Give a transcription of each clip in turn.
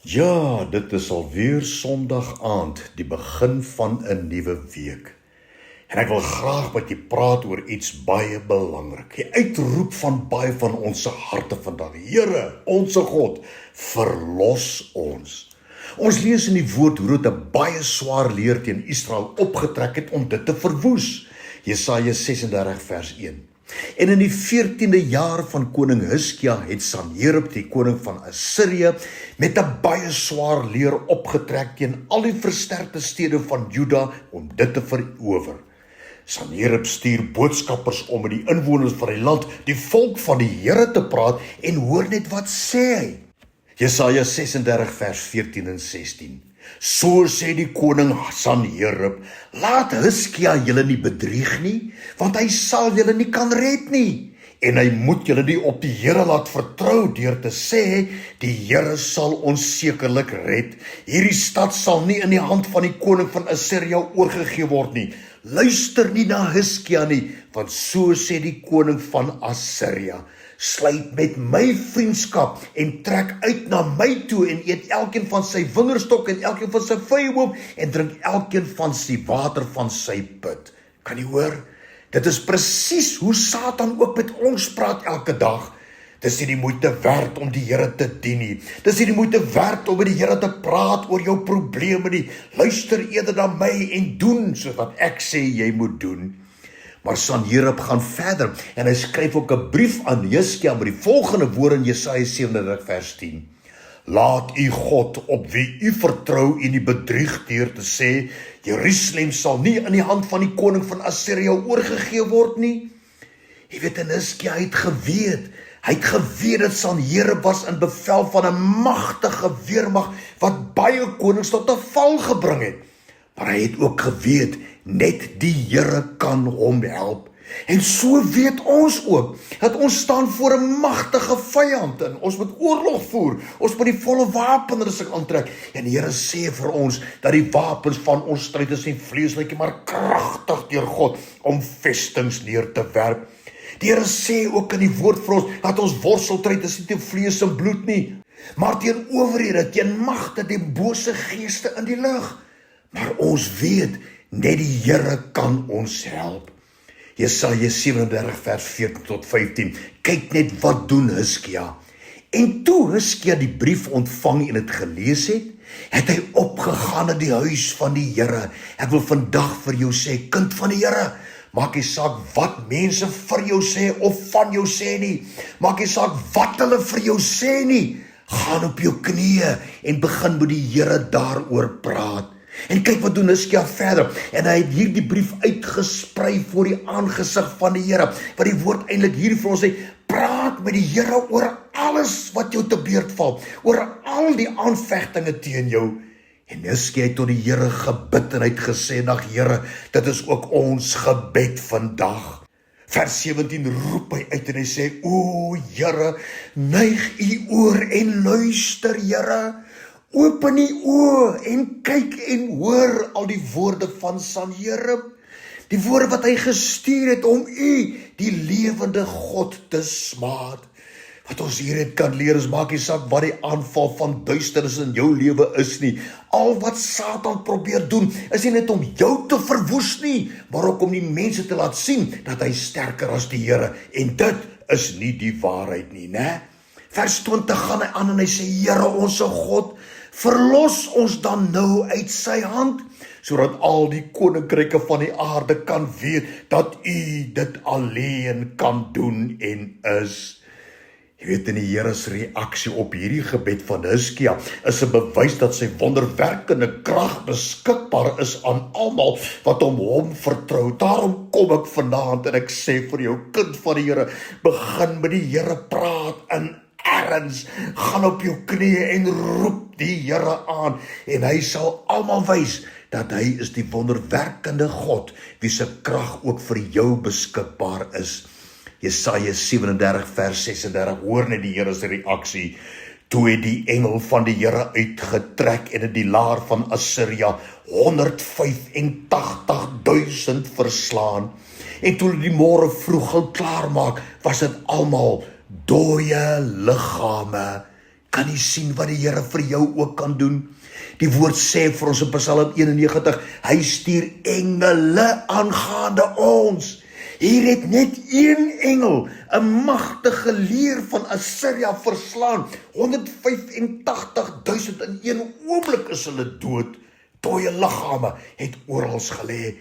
Ja, dit is alweer Sondag aand, die begin van 'n nuwe week. En ek wil graag met julle praat oor iets baie belangrik. Die uitroep van baie van ons harte vandag. Here, onsse God, verlos ons. Ons lees in die woord hoe dit 'n baie swaar leer teen Israel opgetrek het om dit te verwoes. Jesaja 36 vers 1. En in die 14de jaar van koning Hiskia het Sanherib, die koning van Assirië, met 'n baie swaar leer opgetrek teen al die versterkte stede van Juda om dit te verower. Sanherib stuur boodskappers om met die inwoners van die land, die volk van die Here te praat, en hoor net wat sê hy. Jesaja 36 vers 14 en 16. So sê die koning Sanherib, laat Hiskia julle nie bedrieg nie, want hy sal julle nie kan red nie. En hy moet julle nie op die Here laat vertrou deur te sê, die Here sal ons sekerlik red. Hierdie stad sal nie in die hand van die koning van Assirië oorgegee word nie. Luister nie na Hiskia nie, want so sê die koning van Assirië. Sluit met my vriendskap en trek uit na my toe en eet elkeen van sy wingerdstok en elkeen van sy vyeboom en drink elkeen van sy water van sy put. Kan jy hoor? Dit is presies hoe Satan ook met ons praat elke dag. Dis nie die moeite werd om die Here te dien nie. Dis nie die moeite werd om met die Here te praat oor jou probleme nie. Luister eerder na my en doen soos wat ek sê jy moet doen. Maar Sanherib gaan verder en hy skryf ook 'n brief aan Hiskia met die volgende woorde in Jesaja 37 vers 10. Laat u God op wie u vertrou en u bedrieg deur te sê, Jerusalem sal nie in die hand van die koning van Assirië oorgegee word nie. Jy weet, en Hiskia het geweet dat Sanherib was in bevel van 'n magtige weermag wat baie konings tot 'n val gebring het. Maar hy het ook geweet, net die Here kan hom help. En so weet ons ook, dat ons staan voor 'n magtige vyand en ons moet oorlog voer, ons moet die volle wapenrusting aantrek. En die Here sê vir ons, dat die wapens van ons stryd is nie vleeslik, maar kragtig deur God, om vestings neer te werp. Die Here sê ook in die woord vir ons, dat ons worstelstryd is nie teen vlees en bloed nie, maar teen owerhede, teen magte, teen bose geeste in die lug. Maar ons weet, net die Here kan ons help. Jesaja 37 vers 14 tot 15. Kyk net wat doen Hiskia. En toe Hiskia die brief ontvang en het gelees het hy opgegaan na die huis van die Here. Ek wil vandag vir jou sê, kind van die Here, maak nie saak wat mense vir jou sê of van jou sê nie. Maak nie saak wat hulle vir jou sê nie. Gaan op jou knieë en begin met die Here daaroor praat. En kyk wat doen Hiskia verder, en hy het hierdie brief uitgesprei voor die aangesig van die Here, wat die woord eintlik hier vir ons sê, praat met die Here oor alles wat jou te beurt val, oor al die aanvegtinge teen jou. En Hiskia het tot die Here gebid en hy het gesê, "Nag Here, dit is ook ons gebed vandag." Vers 17 roep hy uit en hy sê, "O Here, neig u oor en luister, Here. Open die oë en kyk en hoor al die woorde van Sanherib, die woorde wat hy gestuur het om u, die lewende God, te smaad." Wat ons hieruit kan leer is, maak nie saak wat die aanval van duisternis in jou lewe is nie. Al wat Satan probeer doen, is nie net om jou te verwoes nie, maar ook om die mense te laat sien, dat hy sterker as die Here, en dit is nie die waarheid nie, né? Vers 20 gaan hy aan en hy sê, "Here onsse God, verlos ons dan nou uit sy hand, sodat al die koninkryke van die aarde kan weet, dat u dit alleen kan doen en is." Jy weet, in die Here se reaksie op hierdie gebed van Hiskia is 'n bewys dat sy wonderwerkende krag beskikbaar is aan almal wat hom vertrou. Daarom kom ek vanaand en ek sê vir jou, kind van die Here, begin met die Here praat in erns, gaan op jou knieë en roep die Here aan, en hy sal almal wys dat hy is die wonderwerkende God, wie se krag ook vir jou beskikbaar is. Jesaja 37 vers 36, hoor net die Here se reaksie. Toe het die engel van die Here uitgetrek en het die laar van Assirië 185.000 verslaan. En toe die môre vroeg gaan klaarmaak, was dit almal dooie liggame. Kan jy sien wat die Here vir jou ook kan doen? Die woord sê vir ons in Psalm 91, hy stuur engele aangaande ons. Hier het net een engel, 'n magtige leer van Assirië verslaan. 185.000 in een oomblik is hulle dood. Dooie liggame het oral gelê.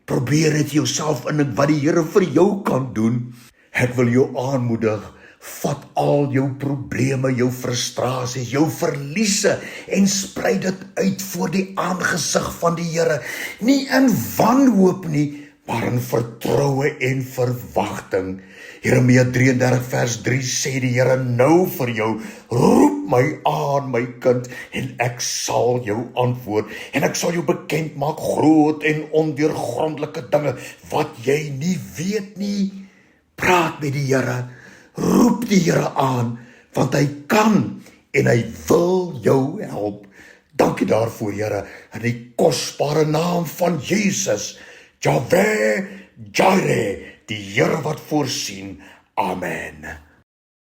Probeer dit jouself indink wat die Here vir jou kan doen. Ek wil jou aanmoedig, vat al jou probleme, jou frustrasies, jou verliese en sprei dit uit voor die aangesig van die Here. Nie in wanhoop nie, maar in vertroue en verwagting. Jeremia 33 vers 3 sê die Here nou vir jou, roep my aan my kind en ek sal jou antwoord en ek sal jou bekend maak groot en ondeurgrondelike dinge wat jy nie weet nie. Praat met die Here, roep die Here aan, want hy kan en hy wil jou help. Dankie daarvoor, Here, in die kosbare naam van Jesus, Jahweh Jireh, die Here wat voorsien. Amen.